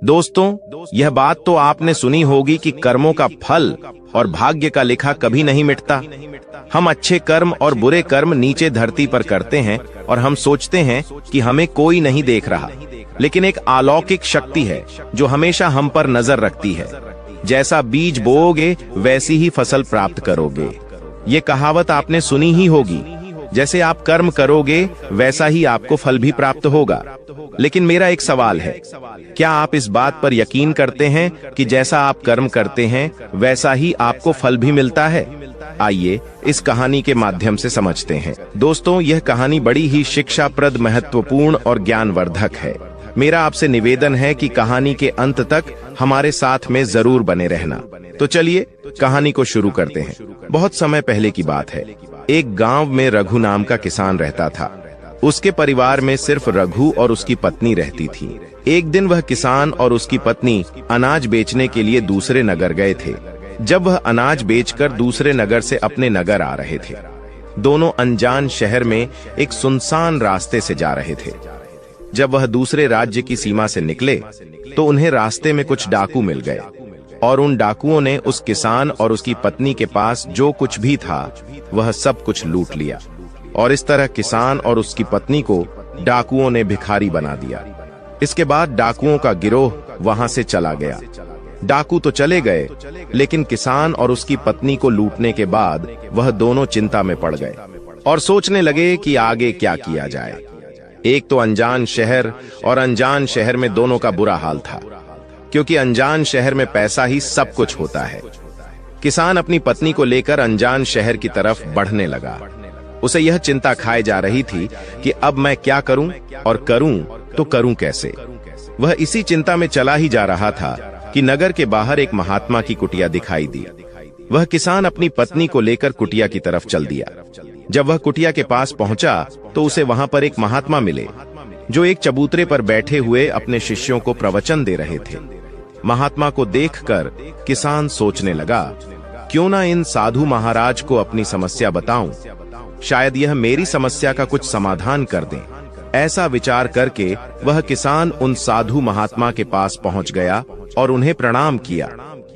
दोस्तों, यह बात तो आपने सुनी होगी कि कर्मों का फल और भाग्य का लिखा कभी नहीं मिटता। हम अच्छे कर्म और बुरे कर्म नीचे धरती पर करते हैं और हम सोचते हैं कि हमें कोई नहीं देख रहा, लेकिन एक अलौकिक शक्ति है जो हमेशा हम पर नजर रखती है। जैसा बीज बोओगे वैसी ही फसल प्राप्त करोगे। ये कहावत आपने सुनी ही होगी, जैसे आप कर्म करोगे वैसा ही आपको फल भी प्राप्त होगा। लेकिन मेरा एक सवाल है, क्या आप इस बात पर यकीन करते हैं कि जैसा आप कर्म करते हैं वैसा ही आपको फल भी मिलता है? आइए इस कहानी के माध्यम से समझते हैं। दोस्तों, यह कहानी बड़ी ही शिक्षाप्रद, महत्वपूर्ण और ज्ञानवर्धक है। मेरा आपसे निवेदन है कि कहानी के अंत तक हमारे साथ में जरूर बने रहना। तो चलिए कहानी को शुरू करते हैं। बहुत समय पहले की बात है। एक गांव में रघु नाम का किसान रहता था। उसके परिवार में सिर्फ रघु और उसकी पत्नी रहती थी। एक दिन वह किसान और उसकी पत्नी अनाज बेचने के लिए दूसरे नगर गए थे। जब वह अनाज बेचकर दूसरे नगर से अपने नगर आ रहे थे, दोनों अनजान शहर में एक सुनसान रास्ते से जा रहे थे। जब वह दूसरे राज्य की सीमा से निकले तो उन्हें रास्ते में कुछ डाकू मिल गए और उन डाकुओं ने उस किसान और उसकी पत्नी के पास जो कुछ भी था वह सब कुछ लूट लिया। और इस तरह किसान और उसकी पत्नी को डाकुओं ने भिखारी बना दिया। इसके बाद डाकुओं का गिरोह वहां से चला गया। डाकू तो चले गए, लेकिन किसान और उसकी पत्नी को लूटने के बाद वह दोनों चिंता में पड़ गए और सोचने लगे कि आगे क्या किया जाए। एक तो अनजान शहर, और अनजान शहर में दोनों का बुरा हाल था, क्योंकि अनजान शहर में पैसा ही सब कुछ होता है। किसान अपनी पत्नी को लेकर अनजान शहर की तरफ बढ़ने लगा। उसे यह चिंता खाए जा रही थी कि अब मैं क्या करूं, और करूं तो करूं कैसे। वह इसी चिंता में चला ही जा रहा था कि नगर के बाहर एक महात्मा की कुटिया दिखाई दी। वह किसान अपनी पत्नी को लेकर कुटिया की तरफ चल दिया। जब वह कुटिया के पास पहुंचा तो उसे वहां पर एक महात्मा मिले, जो एक चबूतरे पर बैठे हुए अपने शिष्यों को प्रवचन दे रहे थे। महात्मा को देखकर किसान सोचने लगा, क्यों ना इन साधु महाराज को अपनी समस्या बताऊं, शायद यह मेरी समस्या का कुछ समाधान कर दें। ऐसा विचार करके वह किसान उन साधु महात्मा के पास पहुंच गया और उन्हें प्रणाम किया।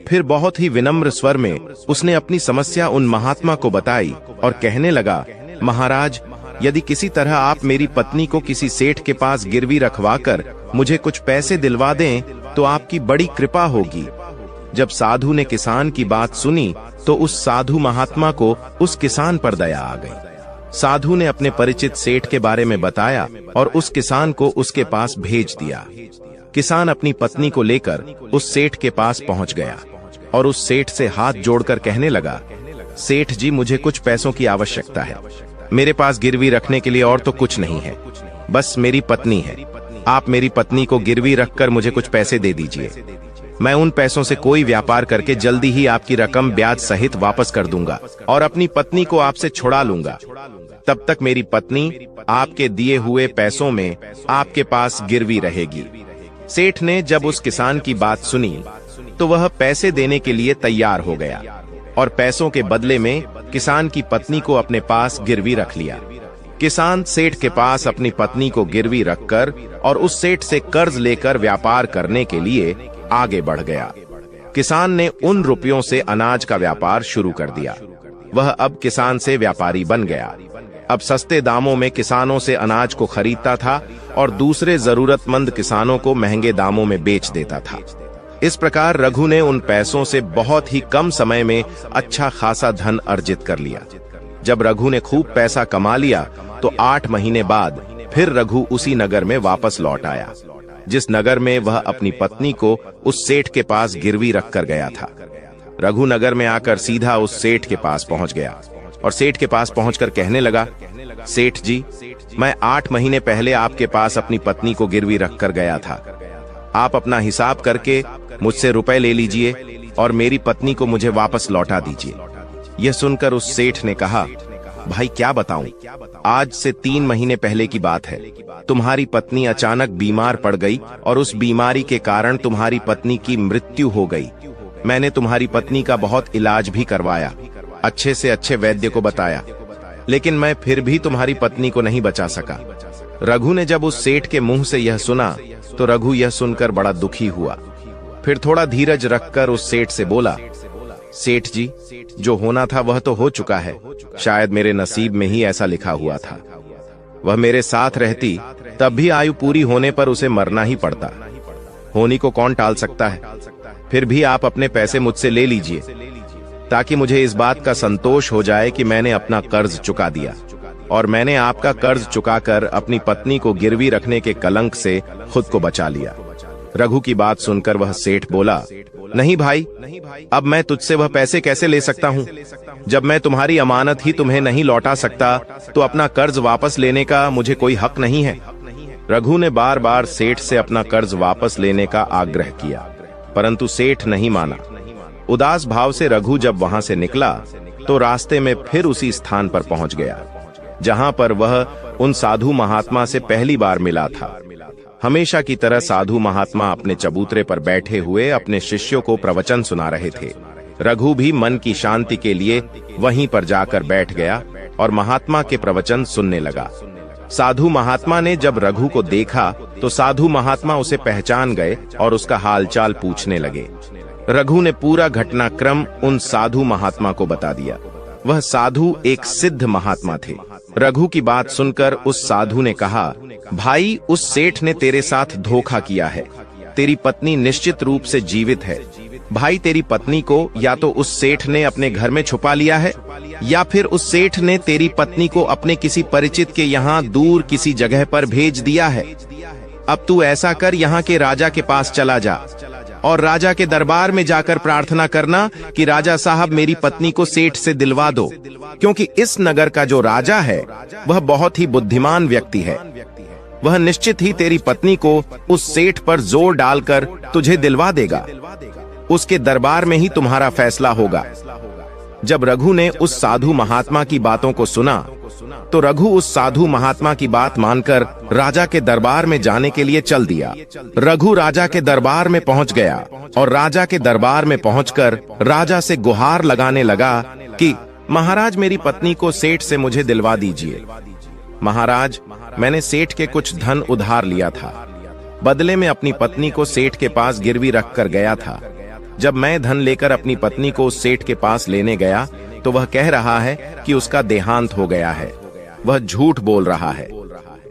फिर बहुत ही विनम्र स्वर में उसने अपनी समस्या उन महात्मा को बताई और कहने लगा, महाराज, यदि किसी तरह आप मेरी पत्नी को किसी सेठ के पास गिरवी रखवाकर मुझे कुछ पैसे दिलवा दें तो आपकी बड़ी कृपा होगी। जब साधु ने किसान की बात सुनी तो उस साधु महात्मा को उस किसान पर दया आ गई। साधु ने अपने परिचित सेठ के बारे में बताया और उस किसान को उसके पास भेज दिया। किसान अपनी पत्नी को लेकर उस सेठ के पास पहुंच गया और उस सेठ से हाथ जोड़कर कहने लगा, सेठ जी, मुझे कुछ पैसों की आवश्यकता है। मेरे पास गिरवी रखने के लिए और तो कुछ नहीं है, बस मेरी पत्नी है। आप मेरी पत्नी को गिरवी रखकर मुझे कुछ पैसे दे दीजिए। मैं उन पैसों से कोई व्यापार करके जल्दी ही आपकी रकम ब्याज सहित वापस कर दूंगा और अपनी पत्नी को आपसे छुड़ा लूंगा। तब तक मेरी पत्नी आपके दिए हुए पैसों में आपके पास गिरवी रहेगी। सेठ ने जब उस किसान की बात सुनी तो वह पैसे देने के लिए तैयार हो गया और पैसों के बदले में किसान की पत्नी को अपने पास गिरवी रख लिया। किसान सेठ के पास अपनी पत्नी को गिरवी रखकर और उस सेठ से कर्ज लेकर व्यापार करने के लिए आगे बढ़ गया। किसान ने उन रुपयों से अनाज का व्यापार शुरू कर दिया। वह अब किसान से व्यापारी बन गया। अब सस्ते दामों में किसानों से अनाज को खरीदता था और दूसरे जरूरतमंद किसानों को महंगे दामों में बेच देता था। इस प्रकार रघु ने उन पैसों से बहुत ही कम समय में अच्छा खासा धन अर्जित कर लिया। जब रघु ने खूब पैसा कमा लिया तो 8 महीने बाद फिर रघु उसी नगर में वापस लौट आया, जिस नगर में वह अपनी पत्नी को उस सेठ के पास गिरवी रखकर गया था। रघु नगर में आकर सीधा उस सेठ के पास पहुंच गया और सेठ के पास पहुंचकर कहने लगा, सेठ जी, मैं 8 महीने पहले आपके पास अपनी पत्नी को गिरवी रखकर गया था। आप अपना हिसाब करके मुझसे रुपए ले लीजिए और मेरी पत्नी को मुझे वापस लौटा दीजिए। यह सुनकर उस सेठ ने कहा, भाई क्या बताऊं, आज से 3 महीने पहले की बात है। तुम्हारी पत्नी अचानक बीमार पड़ गई और उस बीमारी के कारण तुम्हारी पत्नी की मृत्यु हो गई। मैंने तुम्हारी पत्नी का बहुत इलाज भी करवाया, अच्छे से अच्छे वैद्य को बताया, लेकिन मैं फिर भी तुम्हारी पत्नी को नहीं बचा सका। रघु ने जब उस सेठ के मुंह से यह सुना तो रघु यह सुनकर बड़ा दुखी हुआ। फिर थोड़ा धीरज रखकर उस सेठ से बोला, सेठ जी, जो होना था वह तो हो चुका है। शायद मेरे नसीब में ही ऐसा लिखा हुआ था। वह मेरे साथ रहती तब भी आयु पूरी होने पर उसे मरना ही पड़ता। होनी को कौन टाल सकता है। फिर भी आप अपने पैसे मुझसे ले लीजिए, ताकि मुझे इस बात का संतोष हो जाए कि मैंने अपना कर्ज चुका दिया और मैंने आपका कर्ज चुकाकर अपनी पत्नी को गिरवी रखने के कलंक से खुद को बचा लिया। रघु की बात सुनकर वह सेठ बोला, नहीं भाई, अब मैं तुझसे वह पैसे कैसे ले सकता हूँ। जब मैं तुम्हारी अमानत ही तुम्हें नहीं लौटा सकता तो अपना कर्ज वापस लेने का मुझे कोई हक नहीं है। रघु ने बार बार सेठ से अपना कर्ज वापस लेने का आग्रह किया, परंतु सेठ नहीं माना। उदास भाव से रघु जब वहां से निकला तो रास्ते में फिर उसी स्थान पर पहुंच गया जहां पर वह उन साधु महात्मा से पहली बार मिला था। हमेशा की तरह साधु महात्मा अपने चबूतरे पर बैठे हुए अपने शिष्यों को प्रवचन सुना रहे थे। रघु भी मन की शांति के लिए वहीं पर जाकर बैठ गया और महात्मा के प्रवचन सुनने लगा। साधु महात्मा ने जब रघु को देखा तो साधु महात्मा उसे पहचान गए और उसका हालचाल पूछने लगे। रघु ने पूरा घटनाक्रम उन साधु महात्मा को बता दिया। वह साधु एक सिद्ध महात्मा थे। रघु की बात सुनकर उस साधु ने कहा, भाई, उस सेठ ने तेरे साथ धोखा किया है। तेरी पत्नी निश्चित रूप से जीवित है। भाई, तेरी पत्नी को या तो उस सेठ ने अपने घर में छुपा लिया है या फिर उस सेठ ने तेरी पत्नी को अपने किसी परिचित के यहाँ दूर किसी जगह पर भेज दिया है। अब तू ऐसा कर, यहाँ के राजा के पास चला जा और राजा के दरबार में जाकर प्रार्थना करना कि राजा साहब मेरी पत्नी को सेठ से दिलवा दो, क्योंकि इस नगर का जो राजा है वह बहुत ही बुद्धिमान व्यक्ति है। वह निश्चित ही तेरी पत्नी को उस सेठ पर जोर डालकर तुझे दिलवा देगा। उसके दरबार में ही तुम्हारा फैसला होगा। जब रघु ने उस साधु महात्मा की बातों को सुना तो रघु उस साधु महात्मा की बात मानकर राजा के दरबार में जाने के लिए चल दिया। रघु राजा के दरबार में पहुंच गया और राजा के दरबार में पहुंचकर राजा से गुहार लगाने लगा कि महाराज, मेरी पत्नी को सेठ से मुझे दिलवा दीजिए। महाराज, मैंने सेठ के कुछ धन उधार लिया था। बदले में अपनी पत्नी को सेठ के पास गिरवी रख कर गया था। जब मैं धन लेकर अपनी पत्नी को उस सेठ के पास लेने गया तो वह कह रहा है कि उसका देहांत हो गया है। वह झूठ बोल रहा है।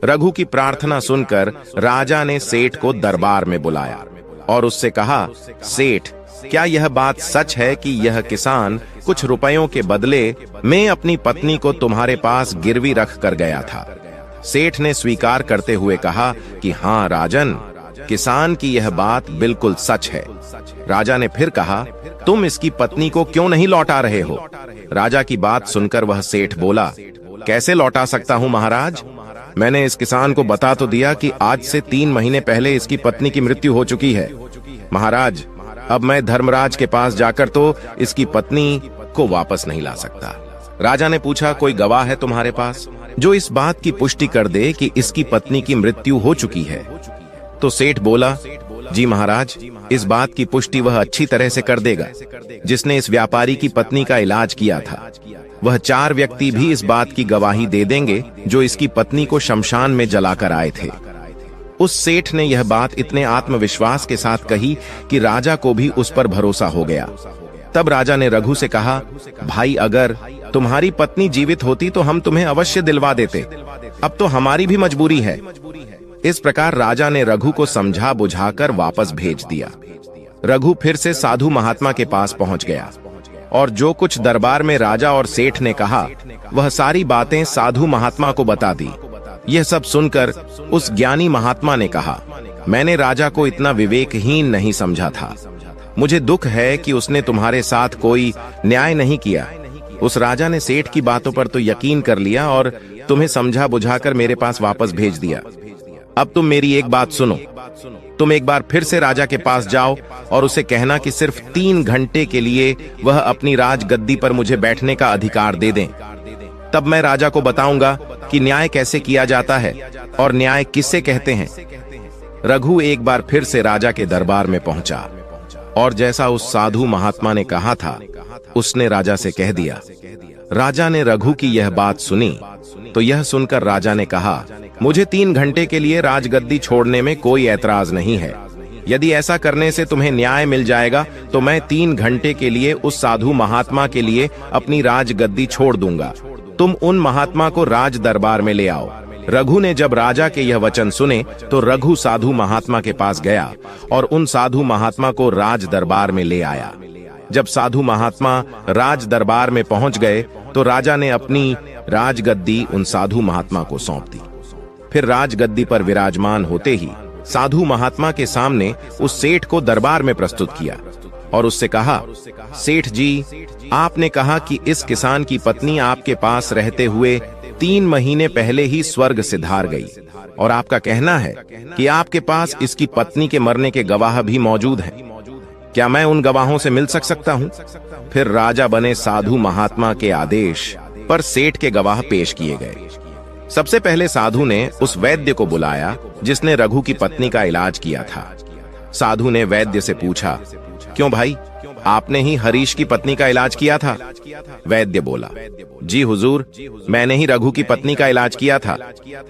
रघु की प्रार्थना सुनकर राजा ने सेठ को दरबार में बुलाया और उससे कहा, सेठ, क्या यह बात सच है कि यह किसान कुछ रुपयों के बदले में अपनी पत्नी को तुम्हारे पास गिरवी रख कर गया था? सेठ ने स्वीकार करते हुए कहा कि हाँ राजन, किसान की यह बात बिल्कुल सच है। राजा ने फिर कहा, तुम इसकी पत्नी को क्यों नहीं लौटा रहे हो? राजा की बात सुनकर वह सेठ बोला, कैसे लौटा सकता हूँ महाराज? मैंने इस किसान को बता तो दिया कि आज से 3 महीने पहले इसकी पत्नी की मृत्यु हो चुकी है। महाराज, अब मैं धर्मराज के पास जाकर तो इसकी पत्नी को वापस नहीं ला सकता। राजा ने पूछा, कोई गवाह है तुम्हारे पास जो इस बात की पुष्टि कर दे कि इसकी पत्नी की मृत्यु हो चुकी है? तो सेठ बोला, जी महाराज, इस बात की पुष्टि वह अच्छी तरह से कर देगा जिसने इस व्यापारी की पत्नी का इलाज किया था। वह 4 व्यक्ति भी इस बात की गवाही दे देंगे जो इसकी पत्नी को शमशान में जलाकर आए थे। उस सेठ ने यह बात इतने आत्मविश्वास के साथ कही कि राजा को भी उस पर भरोसा हो गया। तब राजा ने रघु से कहा, भाई, अगर तुम्हारी पत्नी जीवित होती तो हम तुम्हें अवश्य दिलवा देते। अब तो हमारी भी मजबूरी है। इस प्रकार राजा ने रघु को समझा बुझाकर वापस भेज दिया। रघु फिर से साधु महात्मा के पास पहुंच गया और जो कुछ दरबार में राजा और सेठ ने कहा वह सारी बातें साधु महात्मा को बता दी। यह सब सुनकर उस ज्ञानी महात्मा ने कहा, मैंने राजा को इतना विवेकहीन नहीं समझा था। मुझे दुख है कि उसने तुम्हारे साथ कोई न्याय नहीं किया। उस राजा ने सेठ की बातों पर तो यकीन कर लिया और तुम्हें समझा बुझाकर मेरे पास वापस भेज दिया। अब तुम मेरी एक बात सुनो। तुम एक बार फिर से राजा के पास जाओ और उसे कहना कि सिर्फ 3 घंटे के लिए वह अपनी राज गद्दी पर मुझे बैठने का अधिकार दे दें। तब मैं राजा को बताऊंगा कि न्याय कैसे किया जाता है और न्याय किसे कहते हैं। रघु एक बार फिर से राजा के दरबार में पहुंचा और जैसा उस साधु महात्मा ने कहा था उसने राजा से कह दिया। राजा ने रघु की यह बात सुनी तो यह सुनकर राजा ने कहा, मुझे 3 घंटे के लिए राजगद्दी छोड़ने में कोई ऐतराज नहीं है। यदि ऐसा करने से तुम्हें न्याय मिल जाएगा तो मैं 3 घंटे के लिए उस साधु महात्मा के लिए अपनी राजगद्दी छोड़ दूंगा। तुम उन महात्मा को राज दरबार में ले आओ। रघु ने जब राजा के यह वचन सुने तो रघु साधु महात्मा के पास गया और उन साधु महात्मा को राज दरबार में ले आया। जब साधु महात्मा राज दरबार में पहुंच गए तो राजा ने अपनी राजगद्दी उन साधु महात्मा को सौंप दी। फिर राजगद्दी पर विराजमान होते ही साधु महात्मा के सामने उस सेठ को दरबार में प्रस्तुत किया और उससे कहा, सेठ जी, आपने कहा कि इस किसान की पत्नी आपके पास रहते हुए 3 महीने पहले ही स्वर्ग सिधार गई और आपका कहना है कि आपके पास इसकी पत्नी के मरने के गवाह भी मौजूद हैं। क्या मैं उन गवाहों से मिल सकता हूं? फिर राजा बने साधु महात्मा के आदेश पर सेठ के गवाह पेश किए गए। सबसे पहले साधु ने उस वैद्य को बुलाया जिसने रघु की पत्नी का इलाज किया था। साधु ने वैद्य से पूछा, क्यों भाई, आपने ही हरीश की पत्नी का इलाज किया था? वैद्य बोला, जी हुजूर, मैंने ही रघु की पत्नी का इलाज किया था।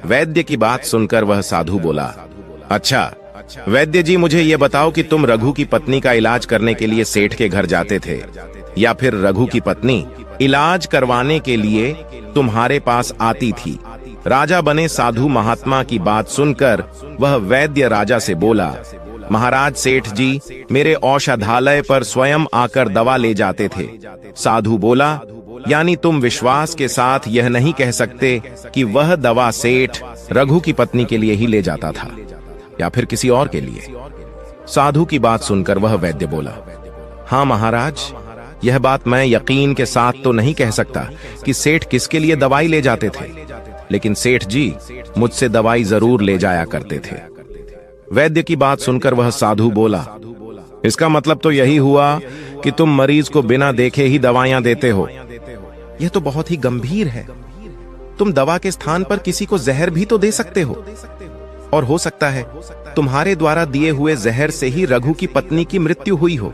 वैद्य की बात सुनकर वह साधु बोला, अच्छा वैद्य जी, मुझे ये बताओ कि तुम रघु की पत्नी का इलाज करने के लिए सेठ के घर जाते थे या फिर रघु की पत्नी इलाज करवाने के लिए तुम्हारे पास आती थी? राजा बने साधु महात्मा की बात सुनकर वह वैद्य राजा से बोला, महाराज सेठ जी मेरे औषधालय पर स्वयं आकर दवा ले जाते थे। साधु बोला, यानी तुम विश्वास के साथ यह नहीं कह सकते कि वह दवा सेठ रघु की पत्नी के लिए ही ले जाता था या फिर किसी और के लिए? साधु की बात सुनकर वह वैद्य बोला, हाँ महाराज, यह बात मैं यकीन के साथ तो नहीं कह सकता कि सेठ किसके लिए दवाई ले जाते थे, लेकिन सेठ जी मुझसे दवाई जरूर ले जाया करते थे। वैद्य की बात सुनकर वह साधु बोला, इसका मतलब तो यही हुआ कि तुम मरीज को बिना देखे ही दवाइयां देते हो। यह तो बहुत ही गंभीर है। तुम दवा के स्थान पर किसी को जहर भी तो दे सकते हो, और हो सकता है तुम्हारे द्वारा दिए हुए जहर से ही रघु की पत्नी की मृत्यु हुई हो।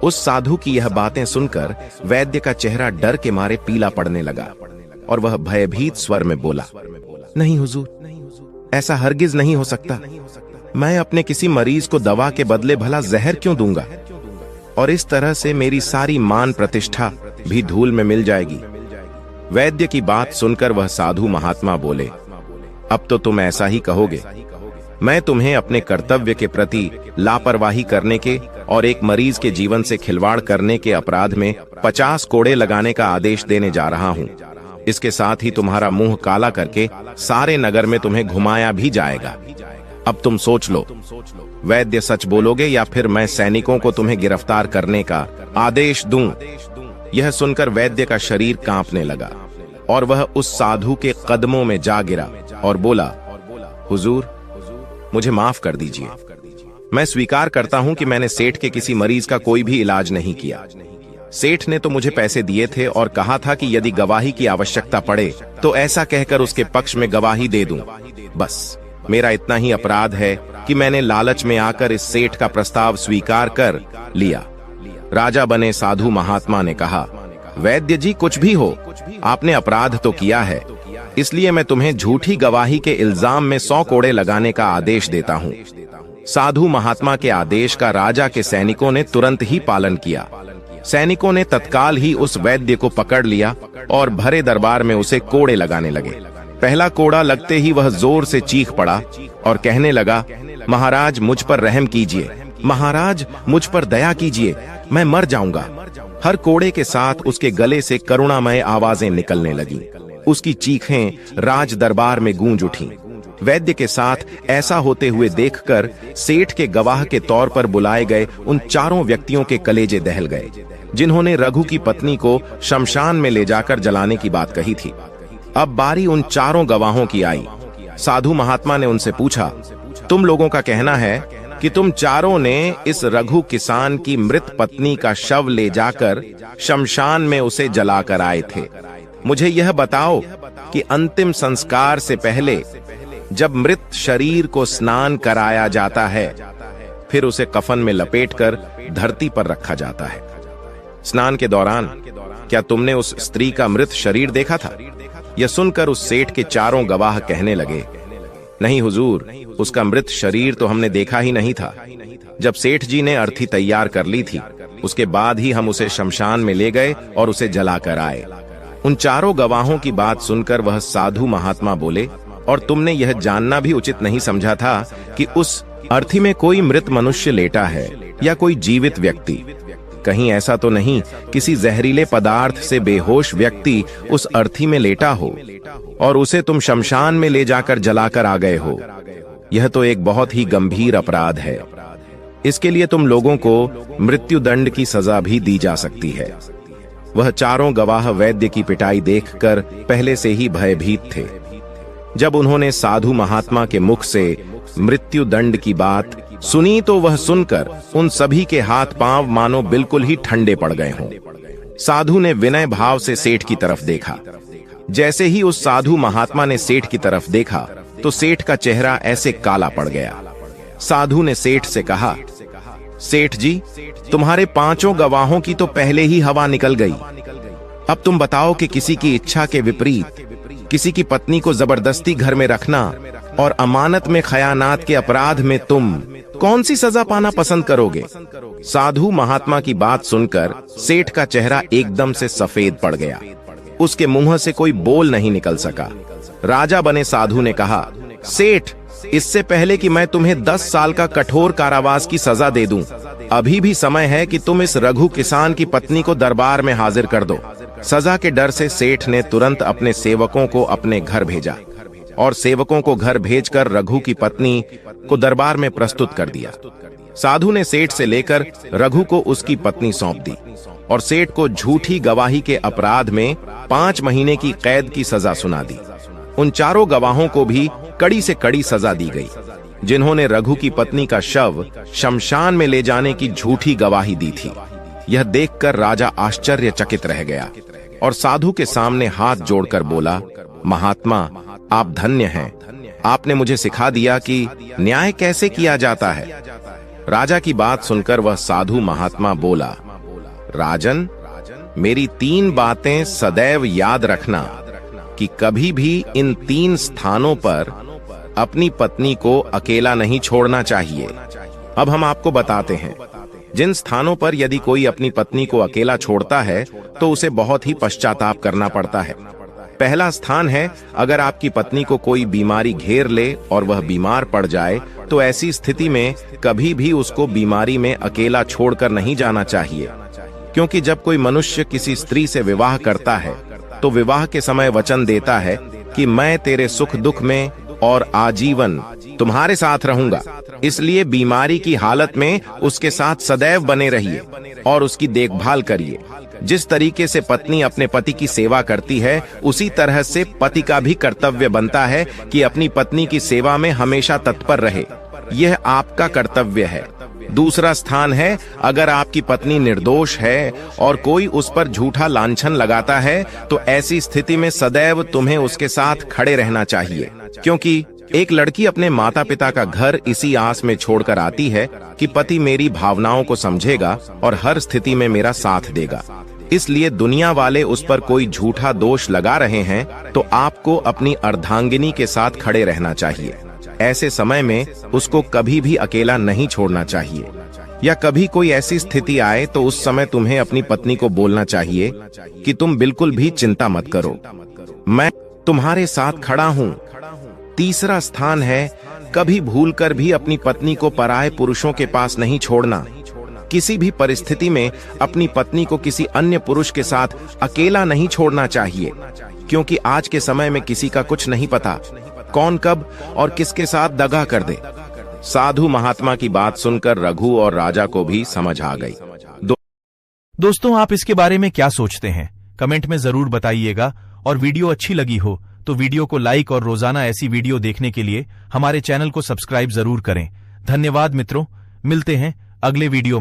उस साधु की यह बातें सुनकर वैद्य का चेहरा डर के मारे पीला पड़ने लगा और वह भयभीत स्वर में बोला, नहीं हुजूर, ऐसा हरगिज नहीं हो सकता। मैं अपने किसी मरीज को दवा के बदले भला जहर क्यों दूंगा? और इस तरह से मेरी सारी मान प्रतिष्ठा भी धूल में मिल जाएगी। वैद्य की बात सुनकर वह साधु महात्मा बोले, अब तो तुम ऐसा ही कहोगे। मैं तुम्हें अपने कर्तव्य के प्रति लापरवाही करने के और एक मरीज के जीवन से खिलवाड़ करने के अपराध में 50 कोड़े लगाने का आदेश देने जा रहा हूं। इसके साथ ही तुम्हारा मुंह काला करके सारे नगर में तुम्हें घुमाया भी जाएगा। अब तुम सोच लो, वैद्य सच बोलोगे या फिर मैं सैनिकों को तुम्हें गिरफ्तार करने का आदेश दूं? यह सुनकर वैद्य का शरीर कांपने लगा और वह उस साधु के कदमों में जा गिरा और बोला, हुजूर, मुझे माफ कर दीजिए। मैं स्वीकार करता हूं कि मैंने सेठ के किसी मरीज का कोई भी इलाज नहीं किया। सेठ ने तो मुझे पैसे दिए थे और कहा था कि यदि गवाही की आवश्यकता पड़े तो ऐसा कहकर उसके पक्ष में गवाही दे दूं। बस मेरा इतना ही अपराध है कि मैंने लालच में आकर इस सेठ का प्रस्ताव स्वीकार कर लिया। राजा बने साधु महात्मा ने कहा, वैद्य जी, कुछ भी हो, आपने अपराध तो किया है, इसलिए मैं तुम्हें झूठी गवाही के इल्जाम में 100 कोड़े लगाने का आदेश देता हूं। साधु महात्मा के आदेश का राजा के सैनिकों ने तुरंत ही पालन किया। सैनिकों ने तत्काल ही उस वैद्य को पकड़ लिया और भरे दरबार में उसे कोड़े लगाने लगे। पहला कोड़ा लगते ही वह जोर से चीख पड़ा और कहने लगा, महाराज मुझ पर रहम कीजिए, महाराज मुझ पर दया कीजिए, मैं मर जाऊंगा। हर कोड़े के साथ उसके गले से करुणामय आवाजें निकलने लगीं। उसकी चीखें राज दरबार में गूंज उठीं। वैद्य के साथ ऐसा होते हुए देखकर सेठ के गवाह के तौर पर बुलाए गए उन चारों व्यक्तियों के कलेजे दहल गए, जिन्होंने रघु की पत्नी को शमशान में ले जाकर जलाने की बात कही थी। अब बारी उन चारों गवाहों की आई। साधु महात्मा ने उनसे पूछा, तुम लोगों का कहना है कि तुम चारों ने इस रघु किसान की मृत पत्नी का शव ले जाकर शमशान में उसे जलाकर आए थे। मुझे यह बताओ कि अंतिम संस्कार से पहले जब मृत शरीर को स्नान कराया जाता है, फिर उसे कफन में लपेटकर धरती पर रखा जाता है। स्नान के दौरान क्या तुमने उस स्त्री का मृत शरीर देखा था? यह सुनकर उस सेठ के चारों गवाह कहने लगे, नहीं हुजूर, उसका मृत शरीर तो हमने देखा ही नहीं था। जब सेठ जी ने अर्थी तैयार कर ली थी, उसके बाद ही हम उसे शमशान में ले गए और उसे जलाकर आए। उन चारों गवाहों की बात सुनकर वह साधु महात्मा बोले, और तुमने यह जानना भी उचित नहीं समझा था कि उस अर्थी में कोई मृत मनुष्य लेटा है या कोई जीवित व्यक्ति? कहीं ऐसा तो नहीं किसी जहरीले पदार्थ से बेहोश व्यक्ति उस अर्थी में लेटा हो और उसे तुम शमशान में ले जाकर जलाकर आ गए हो? यह तो एक बहुत ही गंभीर अपराध है। इसके लिए तुम लोगों को मृत्यु दंड की सजा भी दी जा सकती है। वह चारों गवाह वैद्य की पिटाई देखकर पहले से ही भयभीत थे। जब उन्होंने साधु महात्मा के मुख से मृत्यु दंड की बात सुनी तो वह सुनकर उन सभी के हाथ पांव मानो बिल्कुल ही ठंडे पड़ गए हों। साधु ने विनय भाव से सेठ की तरफ देखा। जैसे ही उस साधु महात्मा ने सेठ की तरफ देखा तो सेठ का चेहरा ऐसे काला पड़ गया। साधु ने सेठ से कहा, सेठ जी, तुम्हारे पांचों गवाहों की तो पहले ही हवा निकल गई। अब तुम बताओ कि किसी की इच्छा के विपरीत किसी की पत्नी को जबरदस्ती घर में रखना और अमानत में खयानात के अपराध में तुम कौन सी सजा पाना पसंद करोगे? साधु महात्मा की बात सुनकर सेठ का चेहरा एकदम से सफेद पड़ गया। उसके मुंह से कोई बोल नहीं निकल सका। राजा बने साधु ने कहा, सेठ, इससे पहले कि मैं तुम्हें 10 साल का कठोर कारावास की सजा दे दूं, अभी भी समय है कि तुम इस रघु किसान की पत्नी को दरबार में हाजिर कर दो। सजा के डर से सेठ ने तुरंत अपने सेवकों को अपने घर भेजा और सेवकों को घर भेजकर रघु की पत्नी को दरबार में प्रस्तुत कर दिया। साधु ने सेठ से लेकर रघु को उसकी पत्नी सौंप दी और सेठ को झूठी गवाही के अपराध में 5 महीने की कैद की सजा सुना दी। उन चारों गवाहों को भी कड़ी से कड़ी सजा दी गई, जिन्होंने रघु की पत्नी का शव शमशान में ले जाने की झूठी गवाही दी थी। यह देखकर राजा आश्चर्यचकित रह गया और साधु के सामने हाथ जोड़कर बोला, महात्मा, आप धन्य हैं। आपने मुझे सिखा दिया कि न्याय कैसे किया जाता है। राजा की बात सुनकर वह साधु महात्मा बोला, राजन, मेरी 3 बातें सदैव याद रखना कि कभी भी इन 3 स्थानों पर अपनी पत्नी को अकेला नहीं छोड़ना चाहिए। अब हम आपको बताते हैं। जिन स्थानों पर यदि कोई अपनी पत्नी को अकेला छोड़ता है तो उसे बहुत ही पश्चाताप करना पड़ता है। पहला स्थान है, अगर आपकी पत्नी को कोई बीमारी घेर ले और वह बीमार पड़ जाए तो ऐसी स्थिति में कभी भी उसको बीमारी में अकेला छोड़कर नहीं जाना चाहिए, क्योंकि जब कोई मनुष्य किसी स्त्री से विवाह करता है तो विवाह के समय वचन देता है कि मैं तेरे सुख दुख में और आजीवन तुम्हारे साथ रहूंगा। इसलिए बीमारी की हालत में उसके साथ सदैव बने रहिए और उसकी देखभाल करिए। जिस तरीके से पत्नी अपने पति की सेवा करती है, उसी तरह से पति का भी कर्तव्य बनता है कि अपनी पत्नी की सेवा में हमेशा तत्पर रहे। यह आपका कर्तव्य है। दूसरा स्थान है, अगर आपकी पत्नी निर्दोष है और कोई उस पर झूठा लांछन लगाता है तो ऐसी स्थिति में सदैव तुम्हें उसके साथ खड़े रहना चाहिए, क्योंकि एक लड़की अपने माता पिता का घर इसी आस में छोड़कर आती है कि पति मेरी भावनाओं को समझेगा और हर स्थिति में मेरा साथ देगा। इसलिए दुनिया वाले उस पर कोई झूठा दोष लगा रहे हैं तो आपको अपनी अर्धांगिनी के साथ खड़े रहना चाहिए। ऐसे समय में उसको कभी भी अकेला नहीं छोड़ना चाहिए, या कभी कोई ऐसी स्थिति आए तो उस समय तुम्हें अपनी पत्नी को बोलना चाहिए कि तुम बिल्कुल भी चिंता मत करो, मैं तुम्हारे साथ खड़ा हूं। तीसरा स्थान है, कभी भूलकर भी अपनी पत्नी को पराये पुरुषों के पास नहीं छोड़ना। किसी भी परिस्थिति में अपनी पत्नी को किसी अन्य पुरुष के साथ अकेला नहीं छोड़ना चाहिए, क्योंकि आज के समय में किसी का कुछ नहीं पता, कौन कब और किसके साथ दगा कर दे। साधु महात्मा की बात सुनकर रघु और राजा को भी समझ आ गई। दोस्तों, आप इसके बारे में क्या सोचते हैं? कमेंट में जरूर बताइएगा, और वीडियो अच्छी लगी हो तो वीडियो को लाइक और रोजाना ऐसी वीडियो देखने के लिए हमारे चैनल को सब्सक्राइब जरूर करें। धन्यवाद मित्रों, मिलते हैं अगले वीडियो में।